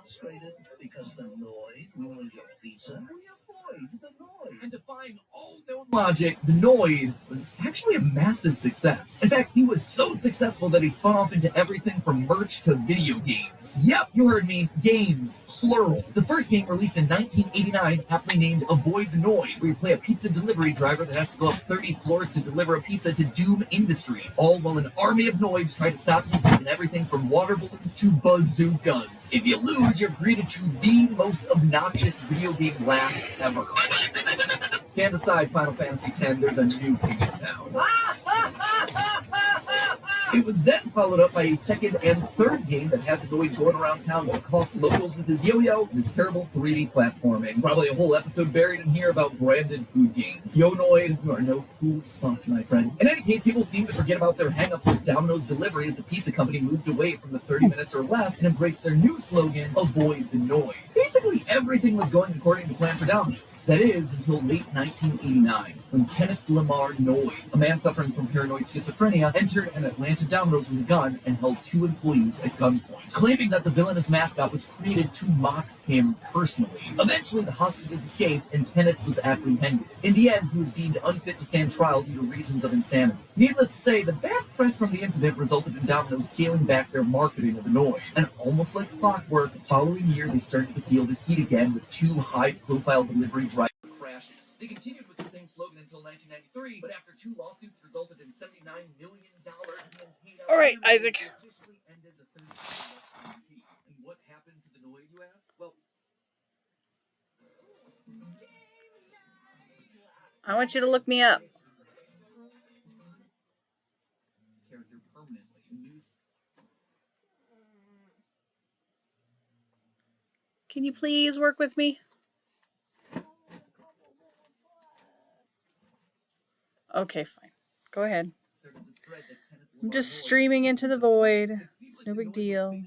frustrated because the Noid ruined your pizza? We avoid the Noid. And defying all known logic, the Noid was actually a massive success. In fact, he was so successful that he spun off into everything from merch to video games. Yep, you heard me. Games, plural. The first game, released in 1989, aptly named Avoid the Noid, where you play a pizza delivery driver that has to go up 30 floors to deliver a pizza to Doom Industries, all while an army of Noids try to stop you using everything from water balloons to bazookas. If you lose, you're greeted to the most obnoxious video game laugh ever. Stand aside, Final Fantasy X, there's a new king in town. It was then followed up by a second and third game that had the Noid going around town to accost locals with his yo-yo and his terrible 3D platforming. Probably a whole episode buried in here about branded food games. Yo Noid, you are no cool spot, my friend. In any case, people seem to forget about their hang-ups with Domino's Delivery as the pizza company moved away from the 30 minutes or less and embraced their new slogan, Avoid the Noid. Basically, everything was going according to plan for Domino's. That is, until late 1989, when Kenneth Lamar Noid, a man suffering from paranoid schizophrenia, entered an Atlanta Domino's with a gun and held 2 employees at gunpoint, claiming that the villainous mascot was created to mock him personally. Eventually, the hostages escaped and Kenneth was apprehended. In the end, he was deemed unfit to stand trial due to reasons of insanity. Needless to say, the bad press from the incident resulted in Domino's scaling back their marketing of the Noid. And almost like clockwork, the following year they started to feel the heat again with 2 high-profile delivery driver crashes. They continued with the same slogan until 1993, but after 2 lawsuits resulted in $79 million being paid out. All right, Isaac. Officially ended the 30-year guarantee. And what happened to the Noid, you ask? Well, I want you to look me up. Character permanently used. Can you please work with me? Okay, fine. Go ahead. I'm just streaming into the void. It's no big deal. Look,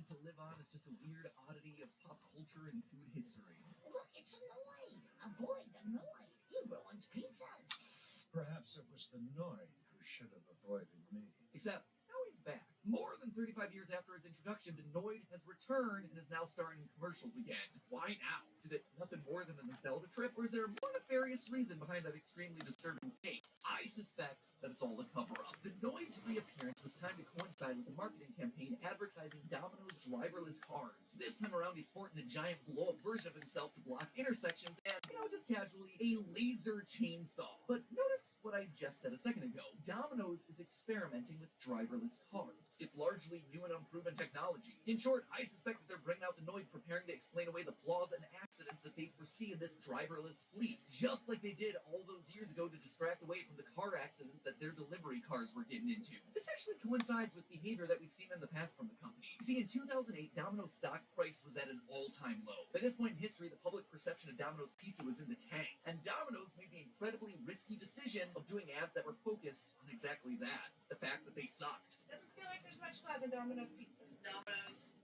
it's a Noid. Avoid the Noid. He ruins pizzas. Perhaps it was the Noid who should have avoided me. Except, now he's back. More than 35 years after his introduction, the Noid has returned and is now starring in commercials again. Why now? Is it nothing more than a nostalgia trip, or is there a more nefarious reason behind that extremely disturbing face? I suspect that it's all a cover-up. The Noid's reappearance was timed to coincide with the marketing campaign advertising Domino's driverless cars. This time around, he's sporting a giant blow-up version of himself to block intersections and, just casually, a laser chainsaw. But notice what I just said a second ago. Domino's is experimenting with driverless cars. It's largely new and unproven technology. In short, I suspect that they're bringing out the Noid preparing to explain away the flaws and accidents that they foresee in this driverless fleet, just like they did all those years ago to distract away from the car accidents that their delivery cars were getting into. This actually coincides with behavior that we've seen in the past from the company. You see, in 2008, Domino's stock price was at an all-time low. By this point in history, the public perception of Domino's pizza was in the tank, and Domino's made the incredibly risky decision of doing ads that were focused on exactly that, the fact that they sucked. Doesn't feel like there's much love in Domino's pizza. Domino's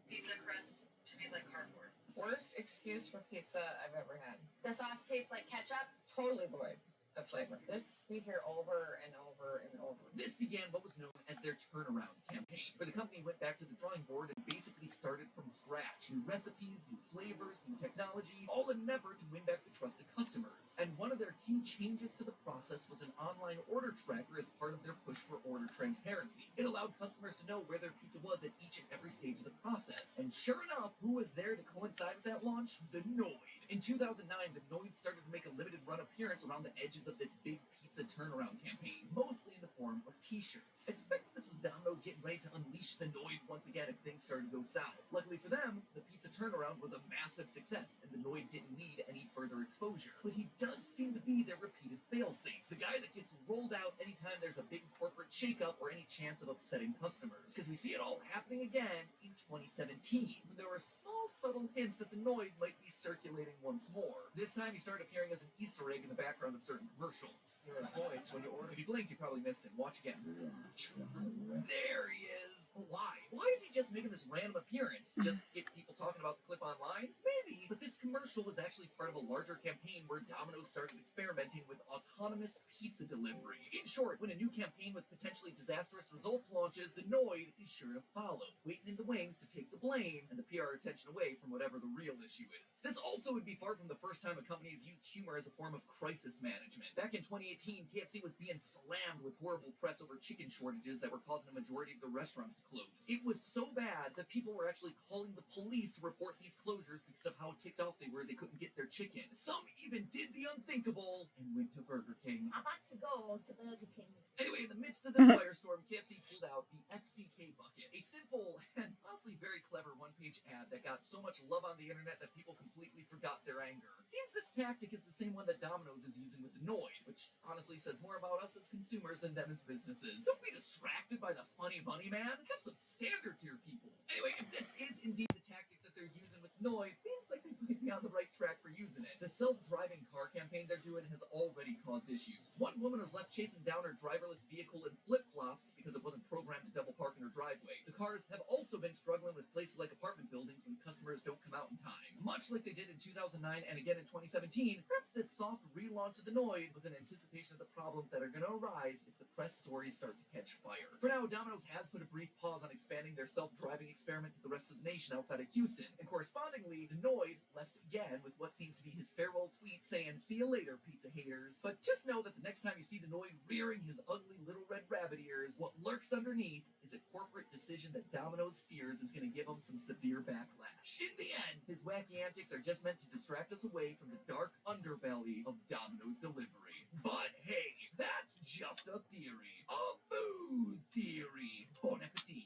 pizza crust to me is like cardboard. Worst excuse for pizza I've ever had. The sauce tastes like ketchup. Totally void of flavor. This we hear over and over and over. This began what was known as their turnaround campaign, where the company went back to the drawing board and basically started from scratch. New recipes, new flavors, new technology, all in an effort to win back the trust of customers. And one of their key changes to the process was an online order tracker as part of their push for order transparency. It allowed customers to know where their pizza was at each and every stage of the process. And sure enough, who was there to coincide with that launch? The Noid. In 2009, the Noid started to make a limited run appearance around the edges of this big pizza turnaround campaign, mostly in the form of t-shirts. I suspect this was Domino's getting ready to unleash the Noid once again if things started to go south. Luckily for them, the pizza turnaround was a massive success, and the Noid didn't need any further exposure. But he does seem to be their repeated failsafe, the guy that gets rolled out anytime there's a big corporate shakeup or any chance of upsetting customers. Because we see it all happening again in 2017, when there were small, subtle hints that the Noid might be circulating once more. This time he started appearing as an Easter egg in the background of certain commercials. There are points when you order. If you blinked, you probably missed him. Watch again. There he is. But why? Why is he just making this random appearance? Just get people talking about the clip online? Maybe. But this commercial was actually part of a larger campaign where Domino's started experimenting with autonomous pizza delivery. In short, when a new campaign with potentially disastrous results launches, the Noid is sure to follow, waiting in the wings to take the blame and the PR attention away from whatever the real issue is. This also would be far from the first time a company has used humor as a form of crisis management. Back in 2018, KFC was being slammed with horrible press over chicken shortages that were causing a majority of the restaurants to close. It was so bad that people were actually calling the police to report these closures because of how ticked off they were they couldn't get their chicken. Some even did the unthinkable and went to Burger King. I'm about to go to Burger King. Anyway, in the midst of this firestorm, KFC pulled out the FCK bucket, a simple and honestly very clever one-page ad that got so much love on the internet that people completely forgot their anger. It seems this tactic is the same one that Domino's is using with the Noid, which honestly says more about us as consumers than them as businesses. Don't be distracted by the funny bunny man. Have some standards here, people. Anyway, if this is indeed the tactic that they're using with Noid, seems like they might be on the right track for using it. The self-driving car campaign they're doing has already caused issues. One woman was left chasing down her driverless vehicle in flip-flops because it wasn't programmed to double park in her driveway. The cars have also been struggling with places like apartment buildings when customers don't come out in time. Much like they did in 2009 and again in 2017, perhaps this soft relaunch of the Noid was in anticipation of the problems that are going to arise if the press stories start to catch fire. For now, Domino's has put a brief pause on expanding their self-driving experiment to the rest of the nation outside of Houston, and correspondingly, the Noid left again with what seems to be his farewell tweet saying, "See you later, pizza haters." But just know that the next time you see the Noid rearing his ugly little red rabbit ears, what lurks underneath is a corporate decision that Domino's fears is going to give him some severe backlash. In the end, his wacky antics are just meant to distract us away from the dark underbelly of Domino's delivery. But hey, that's just a theory. A food theory. Bon appetit.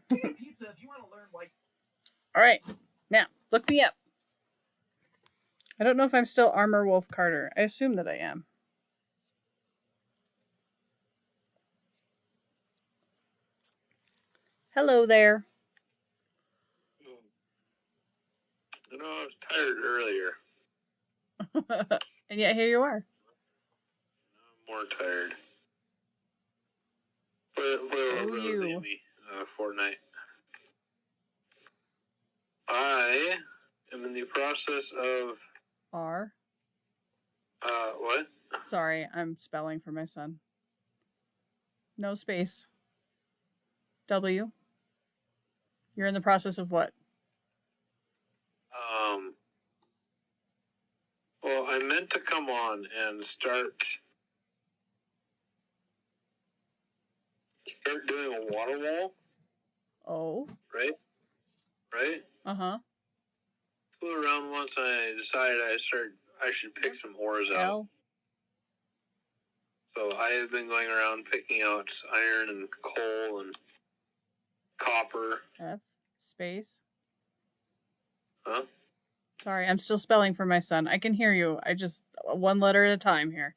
Speaking of pizza, if you want to learn why... All right. Now, look me up. I don't know if I'm still Armor Wolf Carter. I assume that I am. Hello there. You know, I was tired earlier. And yet here you are. I'm more tired. Oh, you. Fortnite. I am in the process of... R. What? Sorry, I'm spelling for my son. No space. W. You're in the process of what? Well, I meant to come on and start doing a water wall, Oh. right? Right? Uh-huh. Flew around once and I decided I should pick some ores out. L. So I have been going around picking out iron and coal and copper. F. Space. Huh? Sorry, I'm still spelling for my son. I can hear you. I just... one letter at a time here.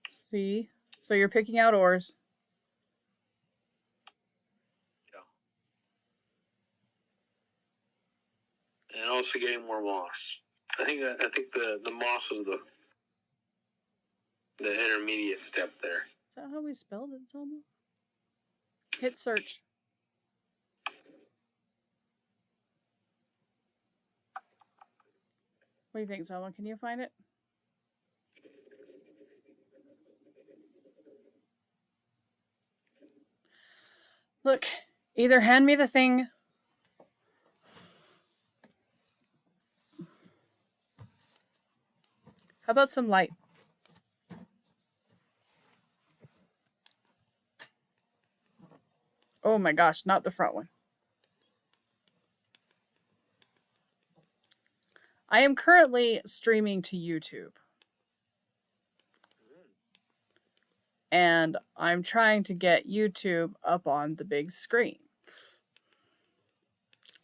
C. So you're picking out ores. And also getting more moss. I think the moss is the intermediate step there. Is that how we spelled it, Selma? Hit search. What do you think, Selma? Can you find it? Look, either hand me the thing. How about some light? Oh my gosh, not the front one. I am currently streaming to YouTube. And I'm trying to get YouTube up on the big screen.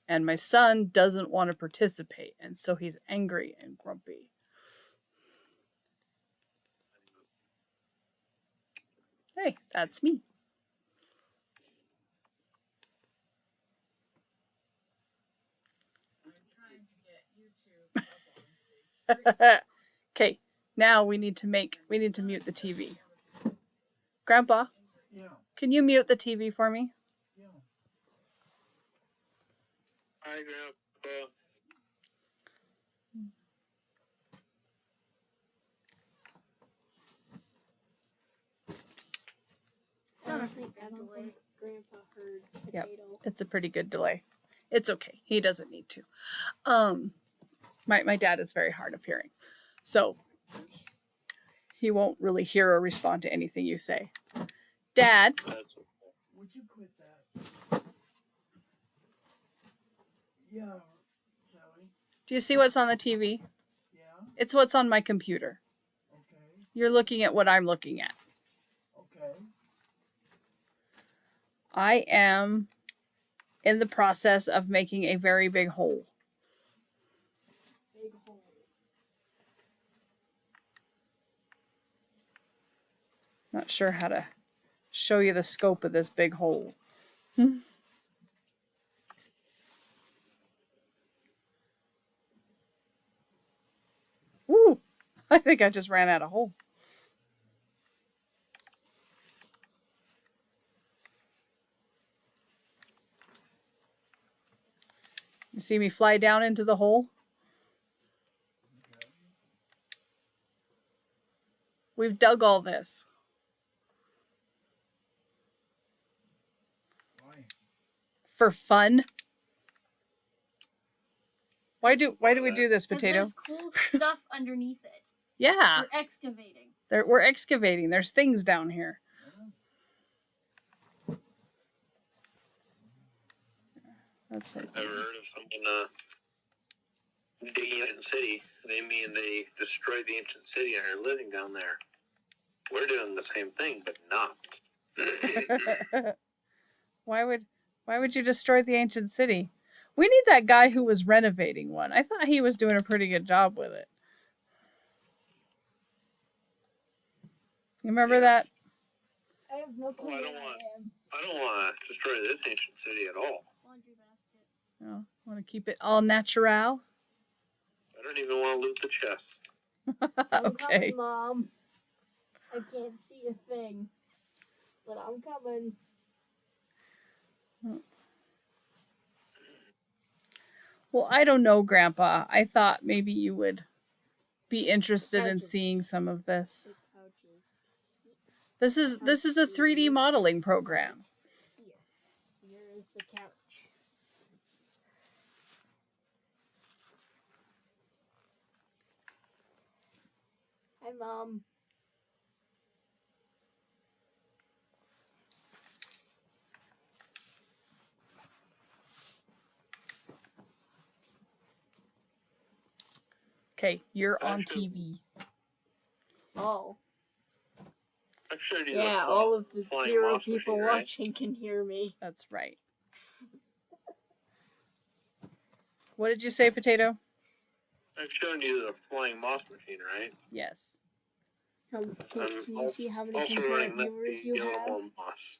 And my son doesn't want to participate, and so he's angry and grumpy. Hey, that's me. I'm trying to get YouTube up on the big screen. Okay, now we need to mute the TV. Grandpa, Yeah. Can you mute the TV for me? Yeah. Hi, Grandpa. I don't think Grandpa heard Yep. potato. It's a pretty good delay. It's okay. He doesn't need to. My dad is very hard of hearing, so he won't really hear or respond to anything you say. Dad, That's Would you quit that? Yeah, Sally. do you see what's on the TV? Yeah. It's what's on my computer. Okay. You're looking at what I'm looking at. Okay. I am in the process of making a very big hole. Big hole. Not sure how to show you the scope of this big hole. Ooh, I think I just ran out of hole. You see me fly down into the hole? Okay. We've dug all this. Why? For fun. Why do we do this, 'Cause Potato? there's cool stuff underneath it. Yeah, We're excavating. we're excavating. There's things down here. That's it. Ever heard of someone digging ancient city? They mean they destroyed the ancient city and are living down there. We're doing the same thing, but not. Why would you destroy the ancient city? We need that guy who was renovating one. I thought he was doing a pretty good job with it. You remember that? I have no clue Well, I where don't want- I am. I don't want to destroy this ancient city at all. Laundry basket. No, want to keep it all natural. I don't even want to loot the chest. I'm Okay. coming, Mom. I can't see a thing. But I'm coming. Well, I don't know, Grandpa. I thought maybe you would be interested in Couches. seeing some of this. Big couches. This is a 3D modeling program. Here. Here is the couch. Hi, Mom. Okay, you're on Actually- TV. Oh. I showed you Yeah, the all of the flying 0 moss people machine, right? watching can hear me. That's right. What did you say, Potato? I've shown you the flying moss machine, right? Yes. Can you see how many Also concurrent running that viewers to you get a little have? more moss.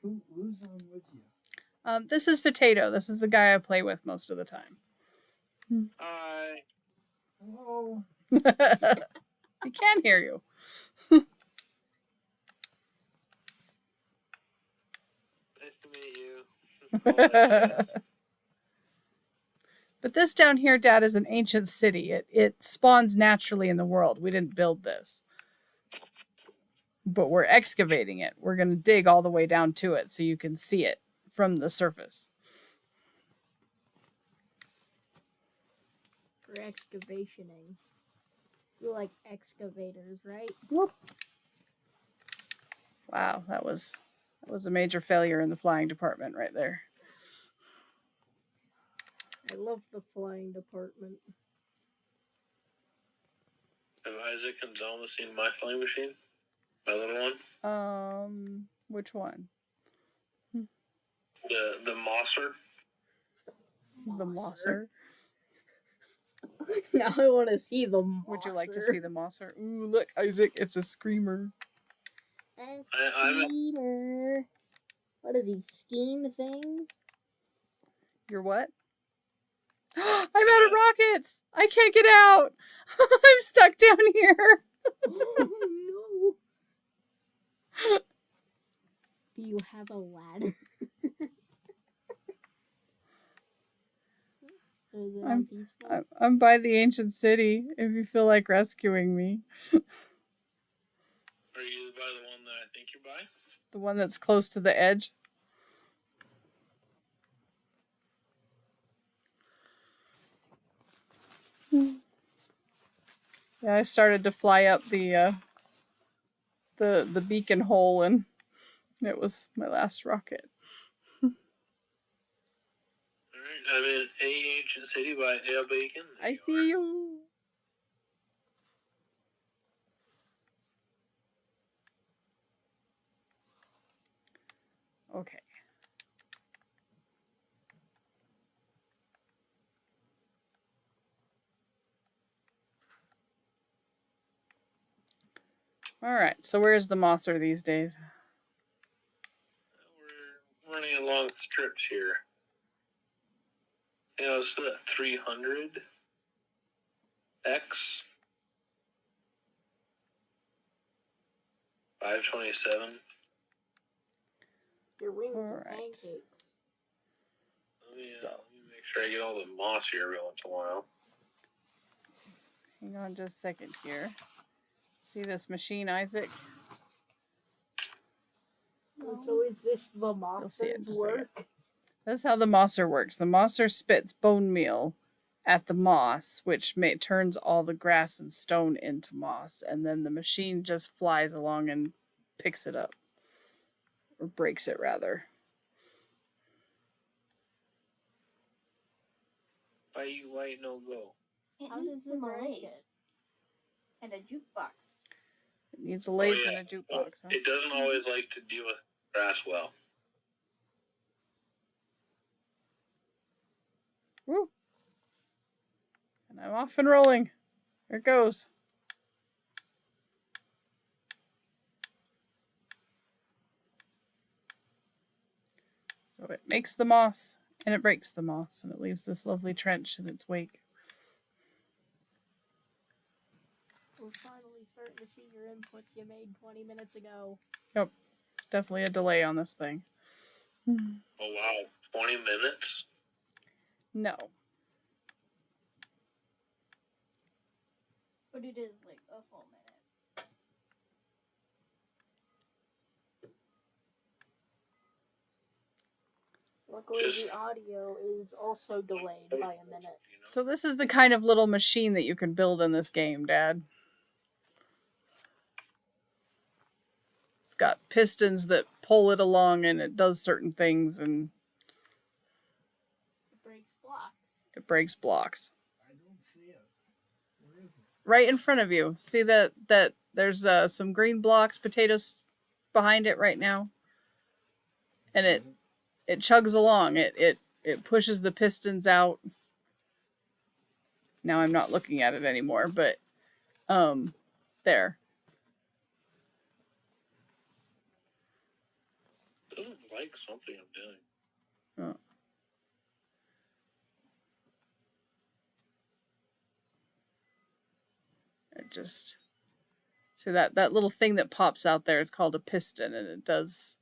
Who's on with you? This is Potato. This is the guy I play with most of the time. Hi. Hello. He can hear you. Nice to meet you. But this down here, Dad, is an ancient city. It spawns naturally in the world. We didn't build this. But we're excavating it. We're going to dig all the way down to it so you can see it from the surface. For excavationing. You like excavators, right? Wow, that was a major failure in the flying department right there. I love the flying department. Have Isaac and Zelma seen my flying machine? My little one? Which one? The Mosser? The Mosser. Now I want to see the Mosser. Would you like to see the Mosser? Ooh, look, Isaac, it's a screamer. A I'm- schemer. What are these scheme things? You're what? I'm out of rockets! I can't get out! I'm stuck down here! Oh Do you have a ladder? Or is it I'm- peaceful? I'm by the ancient city if you feel like rescuing me. Are you by the one that I think you're by? The one that's close to the edge. Yeah, I started to fly up the beacon hole, and it was my last rocket. Alright, I'm in a ancient city by Ale Bacon. There I you see you. Okay. All right. So where's the Mosser these days? We're running along strips here. You know, it's the 300 X 527. Your wings are Alright. pancakes. Oh, yeah. So- Let me make sure I get all the moss here every once in a while. Hang on just a second here. See this machine, Isaac? So is this the You'll see it in monster's just a second. work? This is how the Mosser works. The Mosser spits bone meal at the moss, which turns all the grass and stone into moss, and then the machine just flies along and picks it up. Or breaks it, rather. Why no go? It How needs does it some break lace. it? And a jukebox. It needs a lathe yeah. and a jukebox, huh? It doesn't always like to deal with grass well. Woo! And I'm off and rolling. There it goes. So it makes the moss, and it breaks the moss, and it leaves this lovely trench in its wake. We're finally starting to see your inputs you made 20 minutes ago. There's definitely a delay on this thing. Oh wow, 20 minutes? No. But it is like a full minute. Luckily, the audio is also delayed by a minute. So this is the kind of little machine that you can build in this game, Dad. It's got pistons that pull it along, and it does certain things, and It breaks blocks. it breaks blocks. I don't see it. Where is it? Right in front of you. See that there's some green blocks, potatoes behind it right now, and it chugs along. It pushes the pistons out. Now I'm not looking at it anymore, but there. It doesn't like something I'm doing. It just see that little thing that pops out there. It's called a piston, and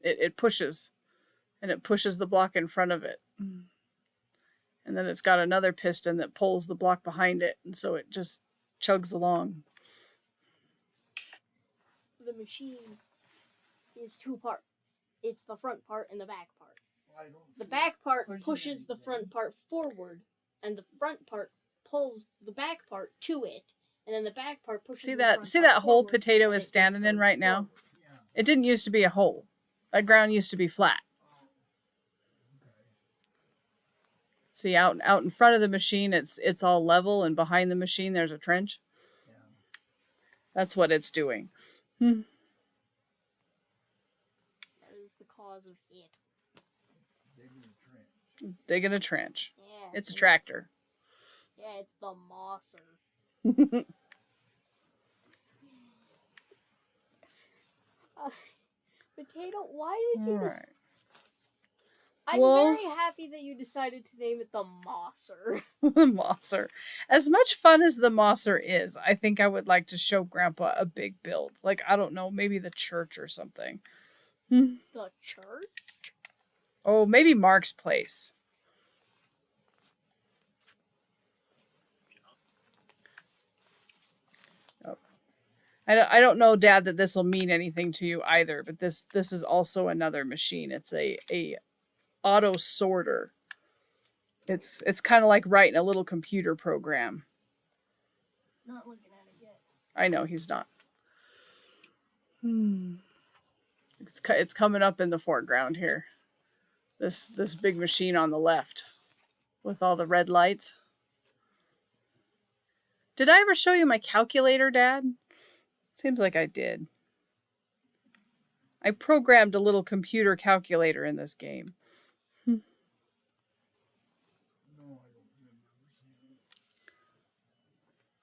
it pushes, and it pushes the block in front of it, and then it's got another piston that pulls the block behind it, and so it just chugs along. The machine is two parts. It's the front part and the back part. I don't The see back part Pushing pushes the anything. front part forward, and the front part pulls the back part to it, and then the back part pushes See the that front see part that hole forward, potato and it is just standing in goes right now? forward. it. Yeah. It didn't used to be a hole. That ground used to be flat. Oh. Okay. See, out in front of the machine, it's all level, and behind the machine there's a trench. Yeah. That's what it's doing. That is the cause of it. Digging a trench. It's digging a trench. Yeah. It's a tractor. Yeah, it's the Mosser. Potato, why did you Alright. I'm Well- very happy that you decided to name it the Mosser. The Mosser. As much fun as the Mosser is, I think I would like to show Grandpa a big build. Like, I don't know, maybe the church or something. The church? Oh, maybe Mark's place. Oh. I don't know, Dad, that this will mean anything to you either, but this is also another machine. It's a auto sorter. It's kind of like writing a little computer program. Not looking at it yet. I know he's not. It's coming up in the foreground here. This big machine on the left with all the red lights. Did I ever show you my calculator, Dad? Seems like I did. I programmed a little computer calculator in this game. No, I don't remember seeing it.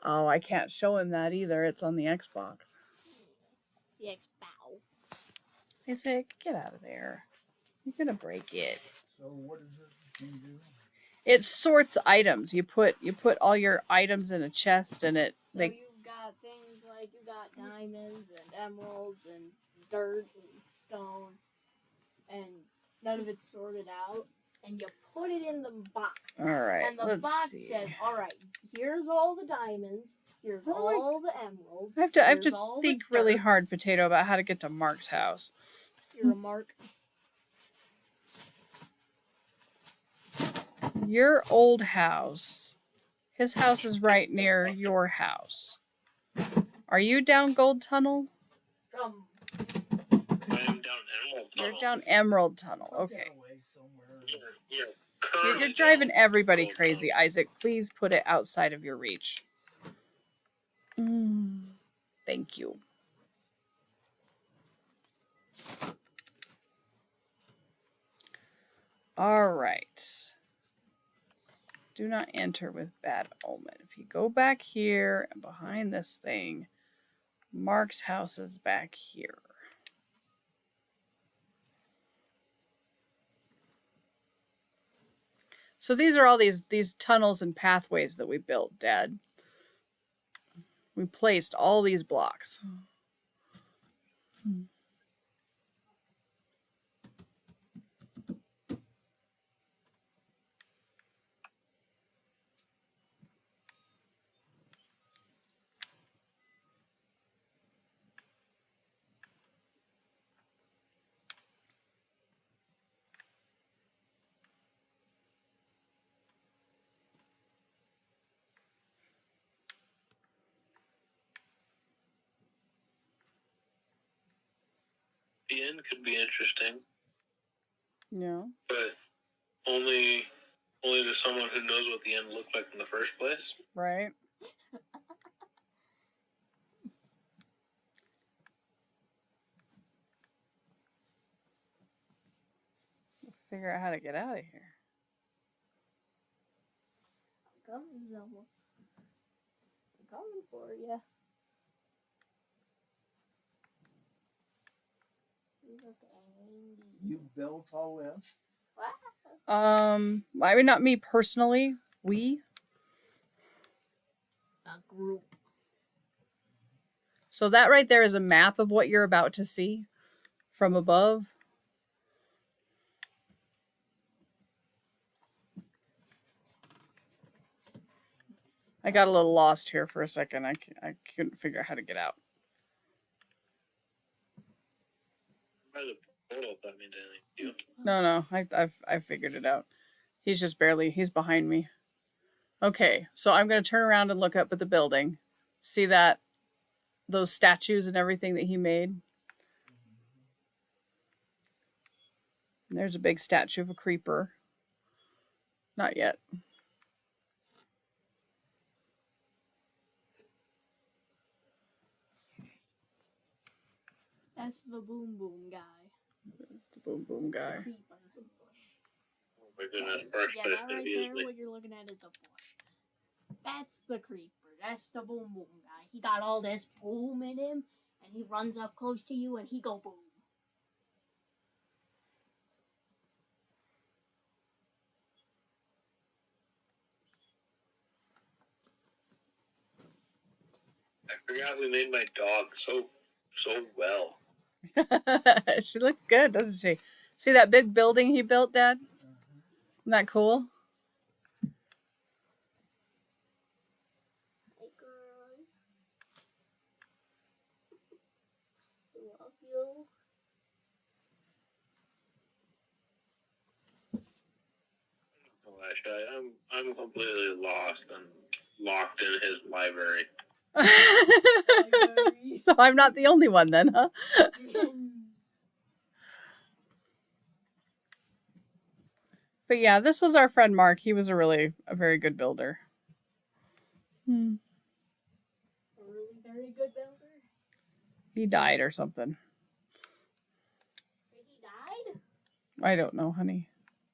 Oh, I can't show him that either. It's on the Xbox. The Xbox. I said, get out of there. You're gonna break it. So what does this thing do? It sorts items. You put all your items in a chest, and it So they you've got things like you got diamonds and emeralds and dirt and stone, and none of it's sorted out. And you put it in the box. all right. And the Let's box see. says, "All right, here's all the diamonds. Here's Oh my- all the emeralds. I have here's to all the think really dirt." hard, Potato, about how to get to Mark's house. You're a mark. Your old house. His house is right near your house. Are you down Gold Tunnel? From I am down Emerald Tunnel. You're down Emerald Tunnel. Put Okay. that away somewhere. You're driving everybody crazy, Isaac. Please put it outside of your reach. Thank you. All right. Do not enter with bad omen. If you go back here and behind this thing, Mark's house is back here. So these are all these tunnels and pathways that we built, Dad. We placed all these blocks. The end could be interesting, Yeah. but only to someone who knows what the end looked like in the first place. Right? Figure out how to get out of here. coming, Zelma. I'm coming for you. You built all this? I mean, not me personally. We. A group. So that right there is a map of what you're about to see from above. I got a little lost here for a second. I couldn't figure out how to get out. By the portal, if that means anything to you. No, I figured it out. He's just barely, he's behind me. Okay, so I'm going to turn around and look up at the building. See that? Those statues and everything that he made? And there's a big statue of a creeper. Not yet. That's the boom boom guy. The boom boom guy. Creep on the bush. Oh my goodness, first Yeah, place that right confused there, me. what you're looking at is a bush. That's the creeper. That's the boom boom guy. He got all this boom in him, and he runs up close to you, and he go boom. I forgot we made my dog so well. She looks good, doesn't she? See that big building he built, Dad? Isn't that cool? Hi, girl. Love you. Flash, I'm completely lost and locked in his library. So I'm not the only one then, huh? But yeah, this was our friend Mark. He was a very good builder. Hmm. A really very good builder. He died or something. He died? I don't know, honey.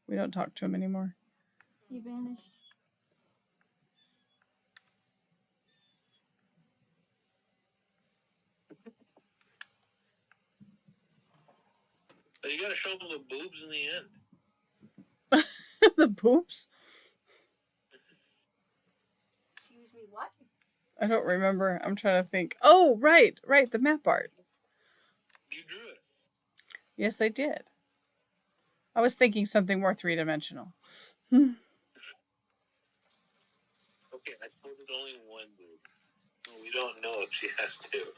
We don't talk to him anymore. He vanished. But you gotta show him the boobs in the end. The boobs? Excuse me, what? I don't remember. I'm trying to think. Oh, right, the map art. You drew it. Yes, I did. I was thinking something more three-dimensional. Okay, I suppose it's only one boob. Well, we don't know if she has two.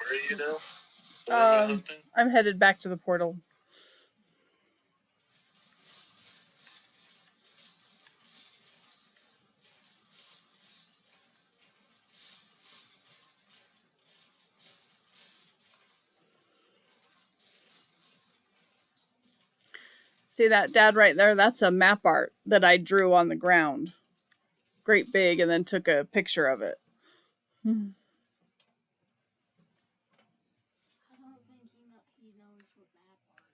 Where are you now? Where are you hunting? I'm headed back to the portal. See that, Dad, right there? That's a map art that I drew on the ground. Great big, and then took a picture of it. I don't think he knows what map art is.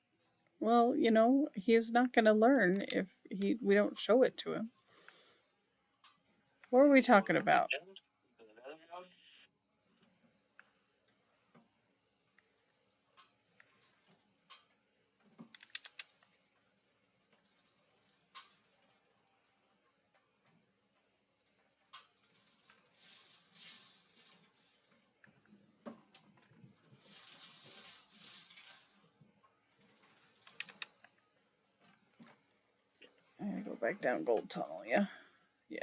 Well, you know, he's not going to learn if we don't show it to him. What are we talking about? I gotta go back down Gold Tunnel, yeah? Yeah.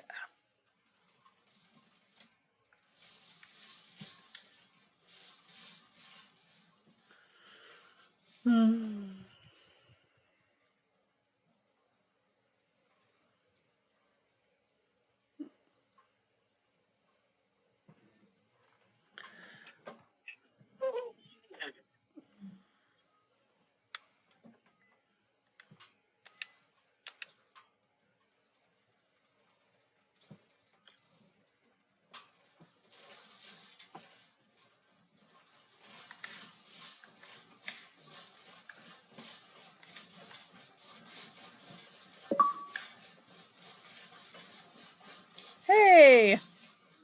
Hey!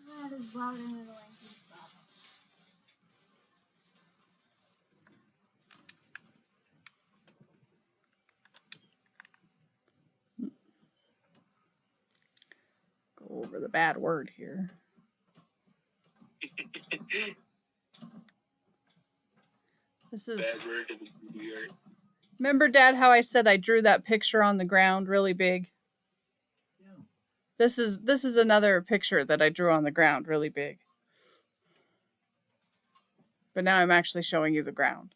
That is louder than the lanky stop. Go over the bad word here. This is. Bad word to the BBR. Remember, Dad, how I said I drew that picture on the ground really big? Yeah. This is another picture that I drew on the ground really big. But now I'm actually showing you the ground.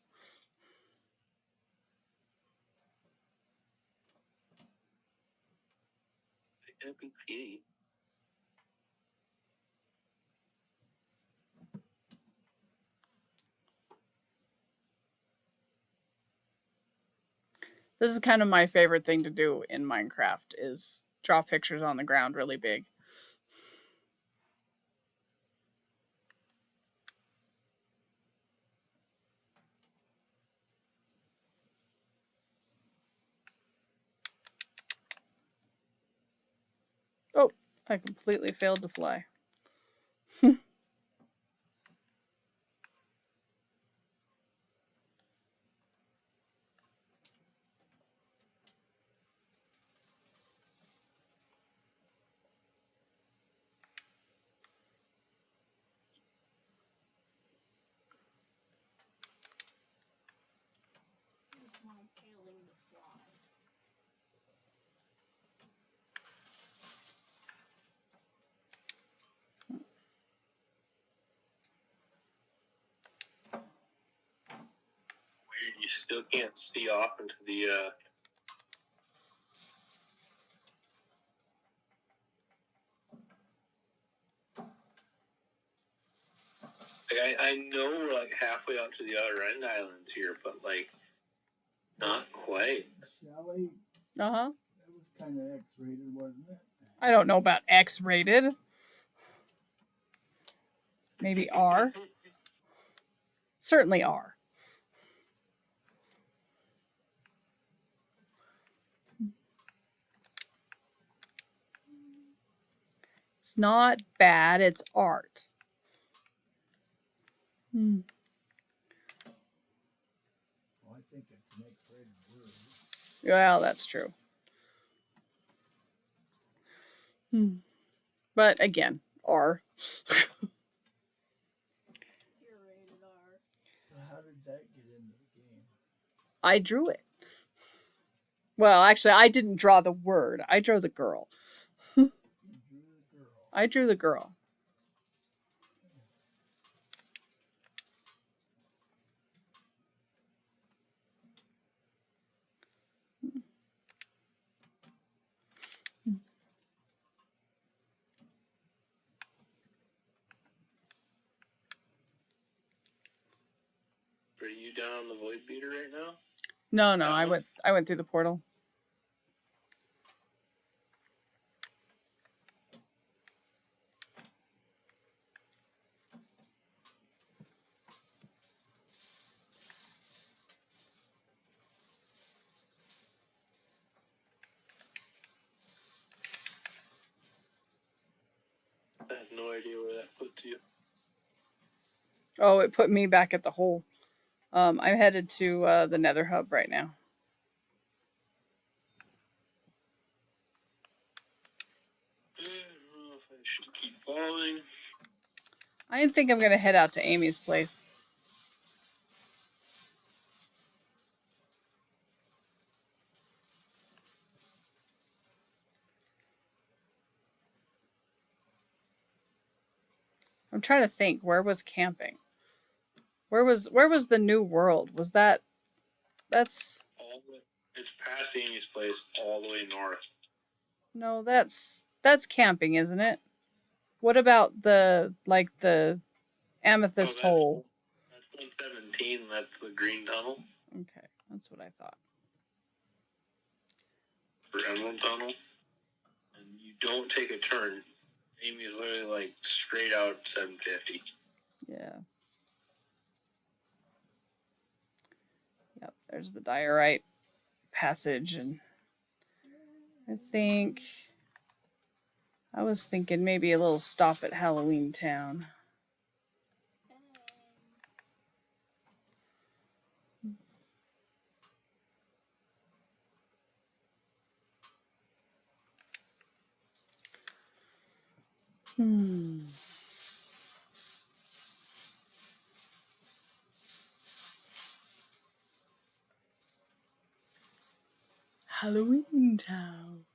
Happy kitty. This is kind of my favorite thing to do in Minecraft is draw pictures on the ground really big. I completely failed to fly. It's now failing to fly. Weird, you still can't see off into the. Like I know we're like halfway out to the outer end islands here, but like not quite. Shelly, Uh-huh. that was kind of X-rated, wasn't it? I don't know about X-rated. Maybe R. Certainly R. It's not bad, it's art. Hmm. Well, I think it's an X-rated word. Well, that's true. Hmm. But again, R. You're rated R. So how did that get into the game? I drew it. Well, actually, I didn't draw the word. I drew the girl. You drew the girl. I drew the girl. Are you down on the void beater right now? No, I went through the portal. I have no idea where that puts you. Oh, it put me back at the hole. I'm headed to the Nether Hub right now. I don't know if I should keep falling. I think I'm gonna head out to Amy's place. I'm trying to think. Where was camping? Where was the new world? Was that's It's past Amy's place all the way north. no, that's camping, isn't it? What about the amethyst hole? That's 117. That's the green tunnel. Okay, that's what I thought. For Emerald Tunnel. And you don't take a turn. Amy's literally like straight out 750. Yeah. Yep, there's the diorite passage, and I was thinking maybe a little stop at Halloween Town. Halloween Town.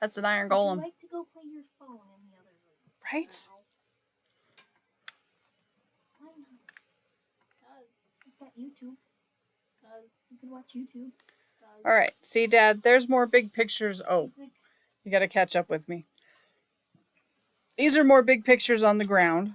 That's an iron Would golem. you like to go play your phone in the other room? Right? Now? Why not? It's got YouTube. You can watch YouTube. All right. See, Dad, there's more big pictures. Oh, It's like, you got to catch up with me. These are more big pictures on the ground.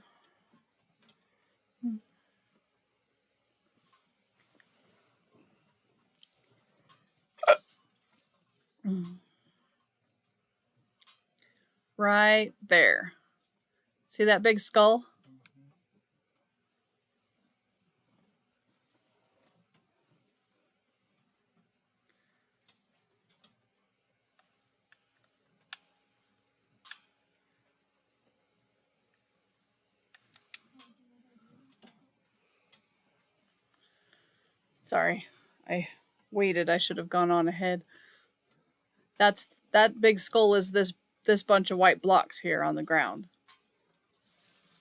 Right there. See that big skull? Sorry, I waited. I should have gone on ahead. That big skull is this bunch of white blocks here on the ground.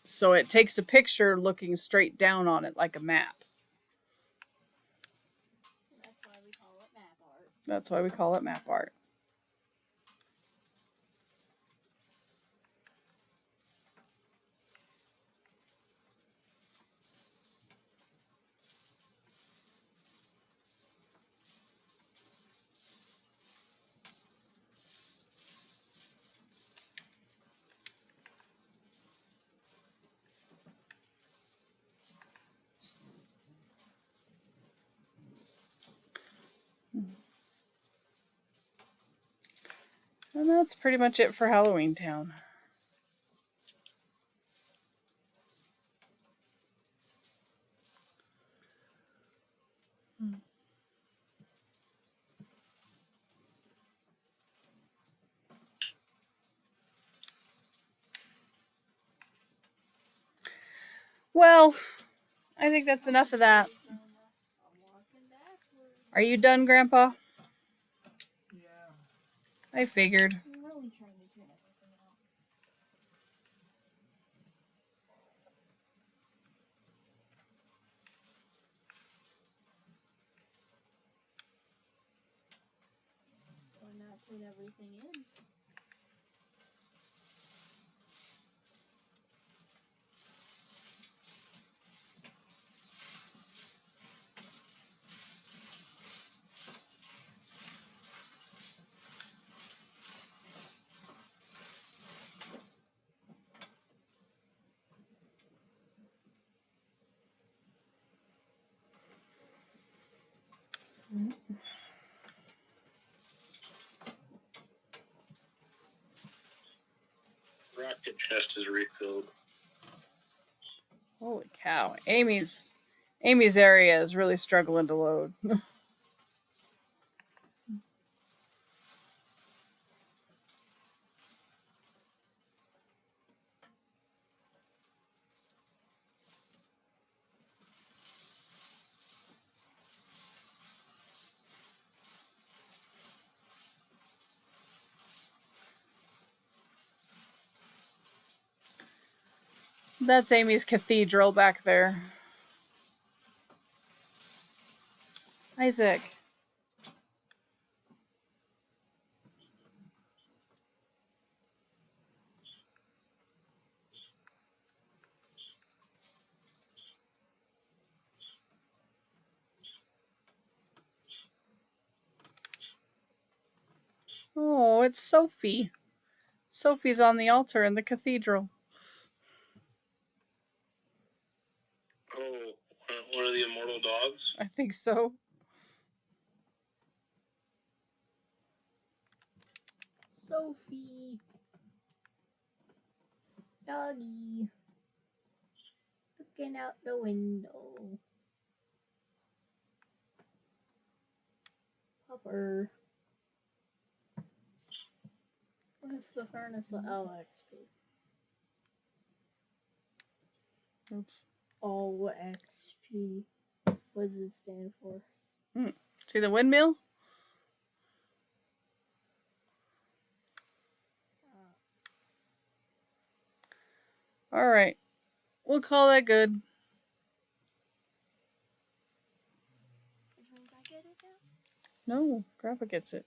So it takes a picture looking straight down on it like a map. That's why we call it map art. That's why we call it map art. And that's pretty much it for Halloween Town. Well, I think that's enough of that. I'm walking backwards. Are you done, Grandpa? Yeah. I figured. I'm really trying to turn everything out. Or not put everything in. Rocket chest is refilled. Holy cow. Amy's area is really struggling to load. That's Amy's cathedral back there. Isaac. Oh, it's Sophie. Sophie's on the altar in the cathedral. Oh, one of the immortal dogs? I think so. Sophie. Doggy. Looking out the window. Pupper. What's the furnace? Oh, XP. Oops. Oh, XP. What does it stand for? See the windmill? All right. We'll call that good. Which means I get it now? No, Grandpa gets it.